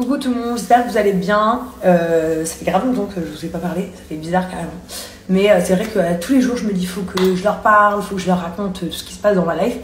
Coucou tout le monde, j'espère que vous allez bien. Ça fait grave longtemps que je vous ai pas parlé, ça fait bizarre carrément. Mais c'est vrai que tous les jours je me dis faut que je leur parle, faut que je leur raconte tout ce qui se passe dans ma life.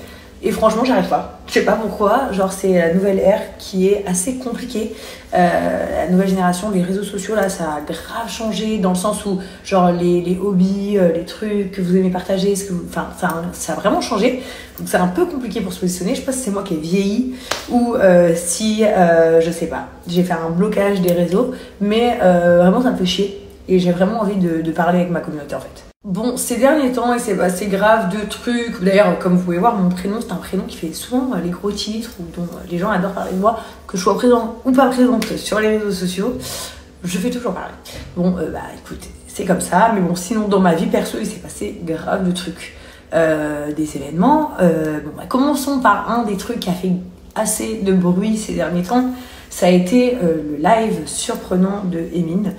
Et franchement j'arrive pas. Je sais pas pourquoi, genre c'est la nouvelle ère qui est assez compliquée. La nouvelle génération, les réseaux sociaux là ça a grave changé dans le sens où genre les hobbies, les trucs que vous aimez partager, enfin ça a vraiment changé. Donc c'est un peu compliqué pour se positionner. Je sais pas si c'est moi qui ai vieilli ou si je sais pas, j'ai fait un blocage des réseaux, mais vraiment ça me fait chier et j'ai vraiment envie de parler avec ma communauté en fait. Bon, ces derniers temps, il s'est passé grave de trucs. D'ailleurs, comme vous pouvez voir, mon prénom, c'est un prénom qui fait souvent les gros titres ou dont les gens adorent parler de moi, que je sois présente ou pas présente sur les réseaux sociaux. Je fais toujours parler. Bon, bah écoutez, c'est comme ça. Mais bon, sinon, dans ma vie perso, il s'est passé grave de trucs. Des événements. Bon, bah, commençons par un des trucs qui a fait assez de bruit ces derniers temps. Ça a été le live surprenant de Emin.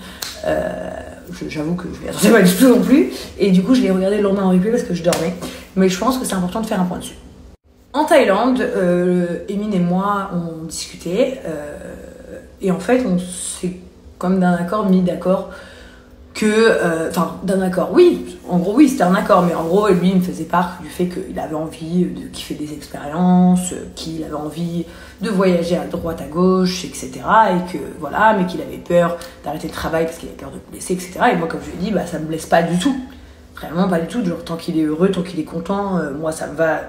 J'avoue que je ne m'y attendais pas du tout non plus. Et du coup, je l'ai regardé le lendemain en replay parce que je dormais. Mais je pense que c'est important de faire un point dessus. En Thaïlande, Emin et moi, on discutait. Et en fait, on s'est comme d'un accord mis d'accord que... Enfin, d'un accord, oui. En gros, oui, c'était un accord. Mais en gros, lui, il me faisait part du fait qu'il avait envie de kiffer des expériences, qu'il avait envie de voyager à droite, à gauche, etc. Et que, voilà, mais qu'il avait peur d'arrêter le travail parce qu'il avait peur de me blesser, etc. Et moi, comme je lui ai dit, bah, ça me blesse pas du tout. Vraiment pas du tout. Genre, tant qu'il est heureux, tant qu'il est content, moi, ça me va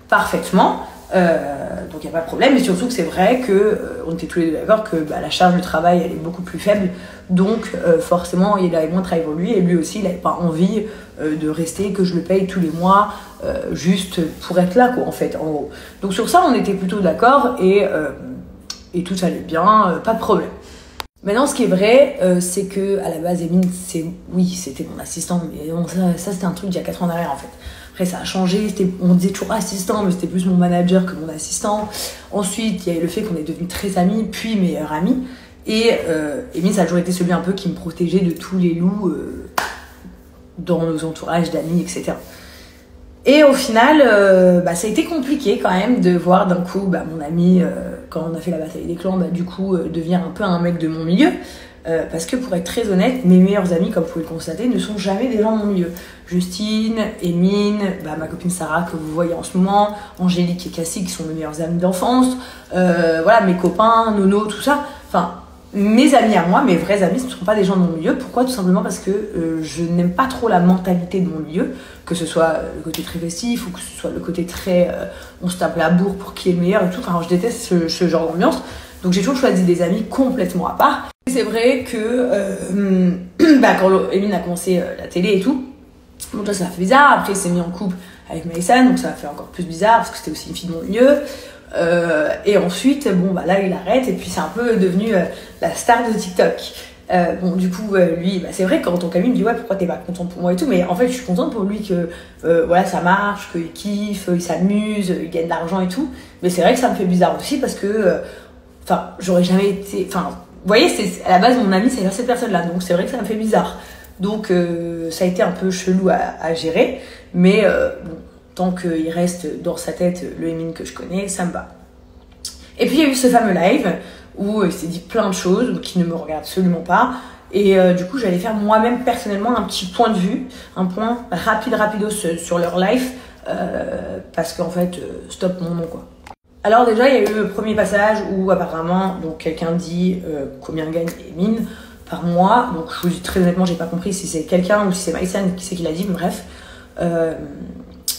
parfaitement. Donc il n'y a pas de problème, mais surtout que c'est vrai que on était tous les deux d'accord que bah, la charge de travail elle est beaucoup plus faible, donc forcément il avait moins de travail pour lui et lui aussi il n'avait pas envie de rester, que je le paye tous les mois juste pour être là quoi en fait en gros. Donc sur ça on était plutôt d'accord et tout allait bien, pas de problème. Maintenant, ce qui est vrai, c'est que à la base, Emin, oui, c'était mon assistant, mais bon, ça c'était un truc d'il y a 4 ans en arrière en fait. Après, ça a changé, on disait toujours assistant, mais c'était plus mon manager que mon assistant. Ensuite, il y a eu le fait qu'on est devenus très amis, puis meilleurs amis. Et Emin, ça a toujours été celui un peu qui me protégeait de tous les loups dans nos entourages d'amis, etc. Et au final, bah, ça a été compliqué quand même de voir d'un coup bah, mon ami, quand on a fait la bataille des clans, bah, du coup devenir un peu un mec de mon milieu. Parce que pour être très honnête, mes meilleurs amis, comme vous pouvez le constater, ne sont jamais des gens de mon milieu. Justine, Emin, bah, ma copine Sarah que vous voyez en ce moment, Angélique et Cassie qui sont mes meilleurs amis d'enfance, voilà, mes copains, Nono, tout ça. Enfin, mes amis à moi, mes vrais amis, ce ne sont pas des gens de mon milieu. Pourquoi? Tout simplement parce que je n'aime pas trop la mentalité de mon milieu, que ce soit le côté très festif ou que ce soit le côté très on se tape la bourre pour qui est le meilleur et tout. Enfin, je déteste ce genre d'ambiance. Donc j'ai toujours choisi des amis complètement à part. C'est vrai que bah, quand Emin a commencé la télé et tout, donc là ça fait bizarre. Après il s'est mis en couple avec Maïsan, donc ça a fait encore plus bizarre parce que c'était aussi une fille de mon milieu. Et ensuite, bon bah là il arrête et puis c'est un peu devenu la star de TikTok. Bon du coup lui bah, c'est vrai que quand on il me dit ouais pourquoi t'es pas contente pour moi et tout, mais en fait je suis contente pour lui que voilà ça marche, qu'il kiffe, il s'amuse, il gagne de l'argent et tout, mais c'est vrai que ça me fait bizarre aussi parce que enfin j'aurais jamais été, enfin vous voyez c'est à la base mon ami c'est cette personne là, donc c'est vrai que ça me fait bizarre, donc ça a été un peu chelou à gérer, mais bon tant qu'il reste dans sa tête le Emin que je connais, ça me va. Et puis il y a eu ce fameux live où il s'est dit plein de choses qui ne me regardent absolument pas. Et du coup, j'allais faire moi-même personnellement un petit point de vue, un point rapidos sur leur life, parce qu'en fait, stop mon nom quoi. Alors déjà, il y a eu le premier passage où apparemment, donc quelqu'un dit combien gagne Emin par mois. Donc je vous dis très honnêtement, j'ai pas compris si c'est quelqu'un ou si c'est Maïsan qui c'est qui l'a dit, mais bref.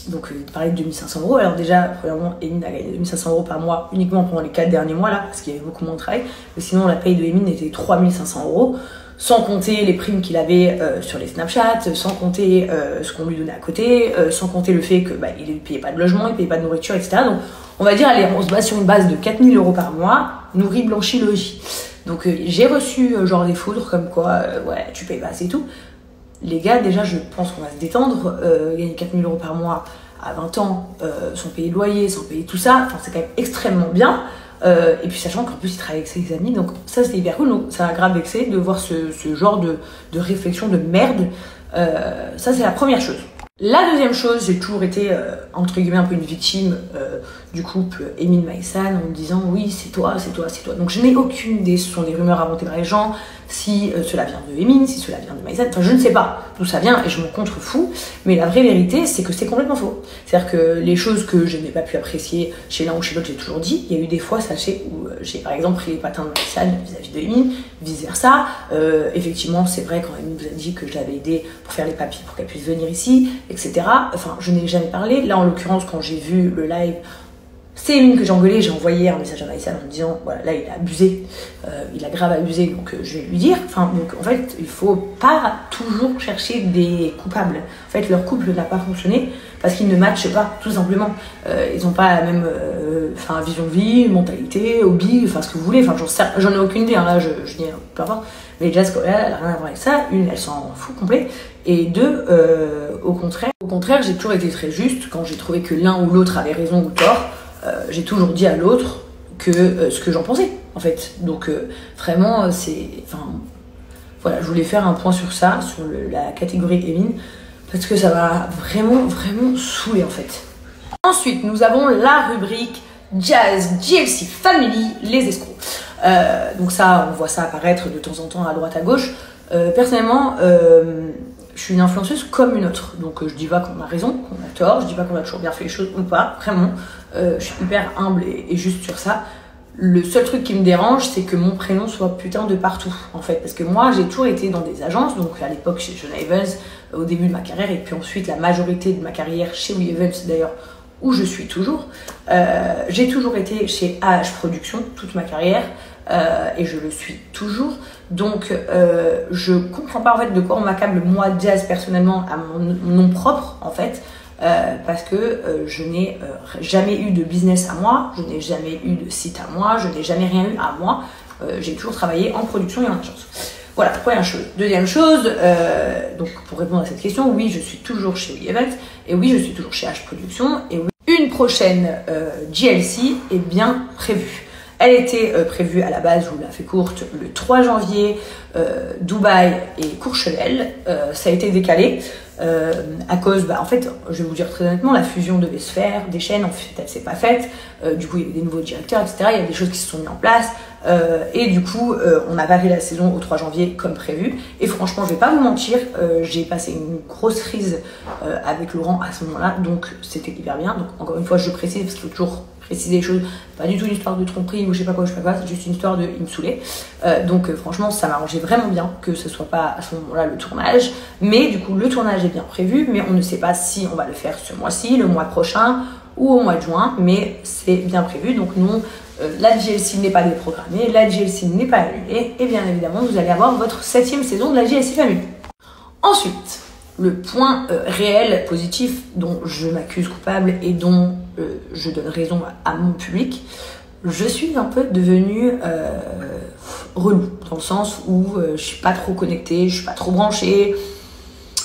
Donc il parlait de 2500 €. Alors déjà, premièrement, Emin a gagné 2500 € par mois uniquement pendant les 4 derniers mois là, parce qu'il y avait beaucoup moins de travail. Mais sinon, la paye de Emin était 3500 €, sans compter les primes qu'il avait sur les Snapchat, sans compter ce qu'on lui donnait à côté, sans compter le fait que bah, il ne payait pas de logement, il ne payait pas de nourriture, etc. Donc on va dire, allez, on se base sur une base de 4000 € par mois, nourri, blanchi, logis. Donc j'ai reçu genre des foudres comme quoi, ouais, tu payes pas assez et tout. Les gars, déjà, je pense qu'on va se détendre. Gagner 4000 € par mois à 20 ans, sans payer le loyer, sans payer tout ça, enfin, c'est quand même extrêmement bien. Et puis, sachant qu'en plus, il travaille avec ses amis, donc ça, c'était hyper cool. Donc, ça m'a grave vexé de voir ce genre de réflexion de merde. Ça, c'est la première chose. La deuxième chose, j'ai toujours été entre guillemets un peu une victime du couple Emin Maïsan en me disant oui c'est toi, c'est toi, c'est toi. Donc je n'ai aucune idée, ce sont des rumeurs inventées par les gens, si cela vient de Emin, si cela vient de Maïsan, enfin je ne sais pas d'où ça vient et je m'en contrefous, mais la vraie vérité c'est que c'est complètement faux. C'est-à-dire que les choses que je n'ai pas pu apprécier chez l'un ou chez l'autre, j'ai toujours dit, il y a eu des fois, sachez, où j'ai par exemple pris les patins de Maïsan vis-à-vis de Emin, vice versa. Effectivement c'est vrai quand Emin vous a dit que je l'avais aidé pour faire les papiers pour qu'elle puisse venir ici, etc. Enfin, je n'ai jamais parlé. Là, en l'occurrence, quand j'ai vu le live, c'est Emin que j'ai engueulé. J'ai envoyé un message à Maïsan en me disant, voilà, là, il a abusé. Il a grave abusé, donc je vais lui dire. Enfin, donc, en fait, il faut pas toujours chercher des coupables. En fait, leur couple n'a pas fonctionné parce qu'ils ne matchent pas, tout simplement. Ils n'ont pas la même vision de vie, mentalité, hobby, enfin, ce que vous voulez. Enfin, j'en ai aucune idée, hein, là, je dis, peu importe. Mais Jazz, elle n'a rien à voir avec ça. Une, elle s'en fout complet. Et deux, au contraire, j'ai toujours été très juste. Quand j'ai trouvé que l'un ou l'autre avait raison ou tort, j'ai toujours dit à l'autre que ce que j'en pensais, en fait. Donc, vraiment, voilà, je voulais faire un point sur ça, sur la catégorie Emin, parce que ça m'a vraiment, vraiment saoulé, en fait. Ensuite, nous avons la rubrique Jazz GLC Family, les escrocs. Donc ça, on voit ça apparaître de temps en temps à droite à gauche. Personnellement, je suis une influenceuse comme une autre. Donc je dis pas qu'on a raison, qu'on a tort, je dis pas qu'on a toujours bien fait les choses ou pas, vraiment. Je suis hyper humble et juste sur ça. Le seul truc qui me dérange, c'est que mon prénom soit putain de partout, en fait. Parce que moi, j'ai toujours été dans des agences, donc à l'époque chez Jonah Evans, au début de ma carrière, et puis ensuite la majorité de ma carrière chez We Evans d'ailleurs, où je suis toujours. J'ai toujours été chez AH Productions toute ma carrière et je le suis toujours. Donc je comprends pas en fait de quoi on m'accable moi Jazz personnellement à mon nom propre en fait. Parce que je n'ai jamais eu de business à moi, je n'ai jamais eu de site à moi, je n'ai jamais rien eu à moi. J'ai toujours travaillé en production et en agence. Voilà, première chose. Deuxième chose, donc pour répondre à cette question, oui, je suis toujours chez We Events, et oui, je suis toujours chez H Productions, et oui, une prochaine GLC est bien prévue. Elle était prévue à la base, je vous la fais courte, le 3 janvier, Dubaï et Courchevel. Ça a été décalé à cause, en fait, je vais vous dire très honnêtement, la fusion devait se faire, des chaînes, en fait, elle s'est pas faite. Du coup, il y avait des nouveaux directeurs, etc. Il y a des choses qui se sont mises en place. Et du coup, on n'a pas fait la saison au 3 janvier comme prévu. Et franchement, je vais pas vous mentir, j'ai passé une grosse crise avec Laurent à ce moment-là. Donc, c'était hyper bien. Donc, encore une fois, je précise parce qu'il faut toujours préciser les choses. Pas du tout une histoire de tromperie ou je sais pas quoi, c'est juste une histoire de il me saoulait. Donc franchement, ça m'arrangeait vraiment bien que ce soit pas à ce moment-là le tournage. Mais du coup, le tournage est bien prévu, mais on ne sait pas si on va le faire ce mois-ci, le mois prochain ou au mois de juin, mais c'est bien prévu. Donc non, la GLC n'est pas déprogrammée, la GLC n'est pas annulée, et bien évidemment, vous allez avoir votre 7e saison de la GLC Family. Ensuite, le point réel, positif, dont je m'accuse coupable et dont je donne raison à mon public, je suis un peu devenue relou, dans le sens où je suis pas trop connectée, je suis pas trop branchée,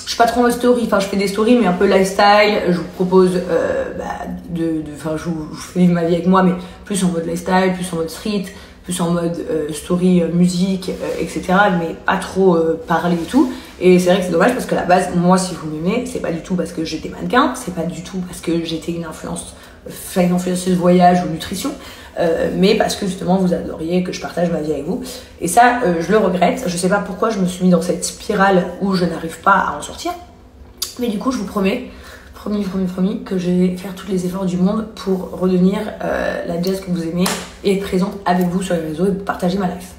je suis pas trop en mode story, enfin je fais des stories mais un peu lifestyle, je vous propose, je vous fais vivre ma vie avec moi, mais plus en mode lifestyle, plus en mode street, plus en mode story, musique, etc. Mais pas trop parler et tout. Et c'est vrai que c'est dommage parce que à la base, moi, si vous m'aimez, c'est pas du tout parce que j'étais mannequin, c'est pas du tout parce que j'étais une influenceuse voyage ou nutrition, mais parce que justement vous adoriez que je partage ma vie avec vous. Et ça, je le regrette. Je sais pas pourquoi je me suis mis dans cette spirale où je n'arrive pas à en sortir. Mais du coup, je vous promets, promis, que je vais faire tous les efforts du monde pour redevenir la Jazz que vous aimez et être présente avec vous sur les réseaux et partager ma life.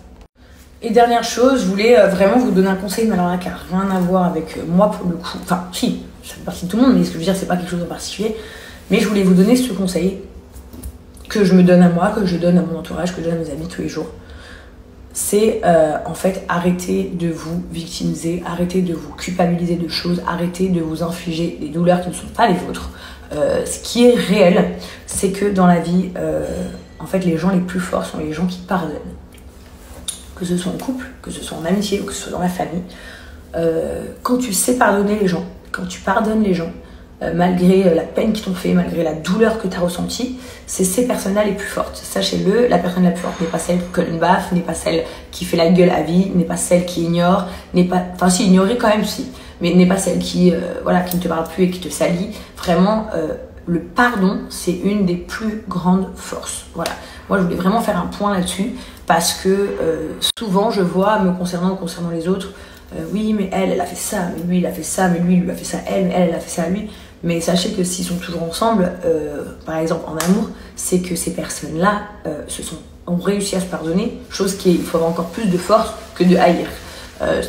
Et dernière chose, je voulais vraiment vous donner un conseil, mais alors là, qui n'a rien à voir avec moi pour le coup. Enfin, si, ça fait partie de tout le monde, mais ce que je veux dire, c'est pas quelque chose en particulier. Mais je voulais vous donner ce conseil que je me donne à moi, que je donne à mon entourage, que je donne à mes amis tous les jours. C'est en fait arrêtez de vous victimiser, arrêtez de vous culpabiliser de choses, arrêtez de vous infliger des douleurs qui ne sont pas les vôtres. Ce qui est réel, c'est que dans la vie, en fait, les gens les plus forts sont les gens qui pardonnent. Que ce soit en couple, que ce soit en amitié ou que ce soit dans la famille. Quand tu sais pardonner les gens, quand tu pardonnes les gens, malgré la peine qu'ils t'ont fait, malgré la douleur que tu as ressentie, c'est ces personnes-là les plus fortes. Sachez-le, la personne la plus forte n'est pas celle qui colle une baffe, n'est pas celle qui fait la gueule à vie, n'est pas celle qui ignore, n'est pas... Enfin si, ignorer quand même si, mais n'est pas celle qui ne te parle plus et qui te salit. Vraiment, le pardon, c'est une des plus grandes forces. Voilà. Moi, je voulais vraiment faire un point là-dessus parce que souvent, je vois, me concernant les autres, oui, mais elle a fait ça, mais lui, il a fait ça, mais lui, il lui a fait ça, elle, mais elle a fait ça à lui. Mais sachez que s'ils sont toujours ensemble, par exemple en amour, c'est que ces personnes-là ont réussi à se pardonner, chose qui il faut avoir encore plus de force que de haïr.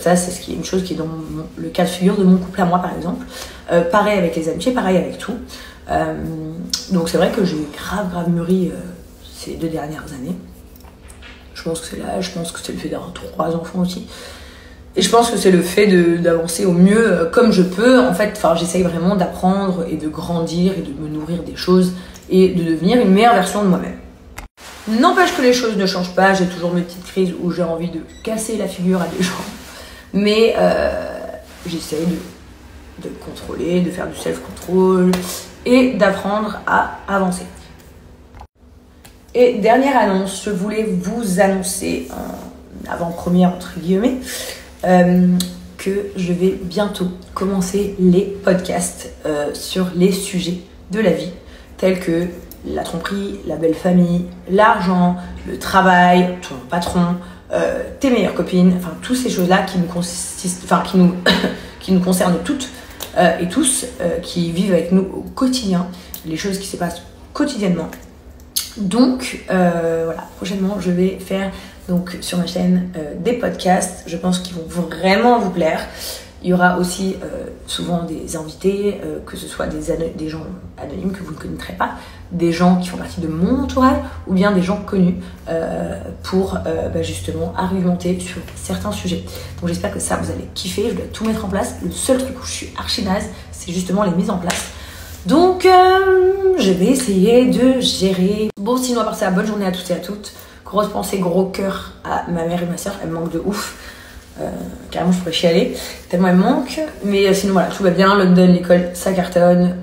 Ça, c'est une chose qui est dans le cas de figure de mon couple à moi, par exemple. Pareil avec les amitiés, pareil avec tout. Donc c'est vrai que j'ai grave mûri ces 2 dernières années. Je pense que c'est là, je pense que c'est le fait d'avoir 3 enfants aussi. Et je pense que c'est le fait d'avancer au mieux comme je peux. En fait, j'essaye vraiment d'apprendre et de grandir et de me nourrir des choses et de devenir une meilleure version de moi-même. N'empêche que les choses ne changent pas. J'ai toujours mes petites crises où j'ai envie de casser la figure à des gens. Mais j'essaye de contrôler, de faire du self-control et d'apprendre à avancer. Et dernière annonce, je voulais vous annoncer en avant-première entre guillemets que je vais bientôt commencer les podcasts sur les sujets de la vie tels que la tromperie, la belle famille, l'argent, le travail, ton patron, tes meilleures copines, enfin toutes ces choses-là qui nous concernent toutes et tous, qui vivent avec nous au quotidien, les choses qui se passent quotidiennement. Donc voilà, prochainement je vais faire donc sur ma chaîne des podcasts, je pense qu'ils vont vraiment vous plaire. Il y aura aussi souvent des invités, que ce soit des gens anonymes que vous ne connaîtrez pas, des gens qui font partie de mon entourage ou bien des gens connus pour justement argumenter sur certains sujets. Donc j'espère que ça vous allez kiffer, je dois tout mettre en place. Le seul truc où je suis archi naze, c'est justement les mises en place. Donc je vais essayer de gérer. Bon, sinon à part ça, bonne journée à tous et à toutes. Grosse pensée, gros cœur à ma mère et ma soeur, elles me manquent de ouf. Carrément je pourrais chialer tellement elle me manque, mais sinon voilà, tout va bien. London, l'école, ça cartonne.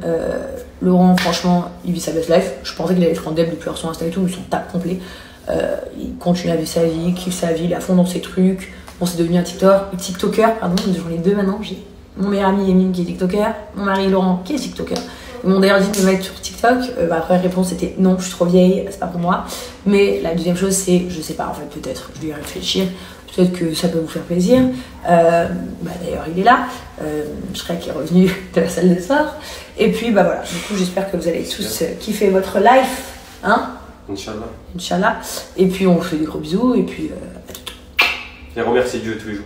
Laurent, franchement, il vit sa best life. Je pensais qu'il allait être en deb depuis son Insta et tout, mais son tape complet. Il continue à vivre sa vie, kiffe sa vie, il est à fond dans ses trucs. Bon, c'est devenu un TikToker, pardon, j'en ai 2 maintenant. J'ai mon meilleur ami Emile qui est TikToker, mon mari Laurent qui est TikToker. Ils m'ont d'ailleurs dit de me mettre sur TikTok. Ma première réponse c'était non, je suis trop vieille, c'est pas pour moi. Mais la deuxième chose c'est, je sais pas en fait, peut-être, je vais y réfléchir. Peut-être que ça peut vous faire plaisir. D'ailleurs, il est là. Shrek est revenu de la salle de sport. Et puis, voilà. Du coup, j'espère que vous allez tous kiffer votre life. Hein? Inch'Allah. Inch'Allah. Et puis, on vous fait des gros bisous. Et puis, à tout. Et remercier Dieu tous les jours.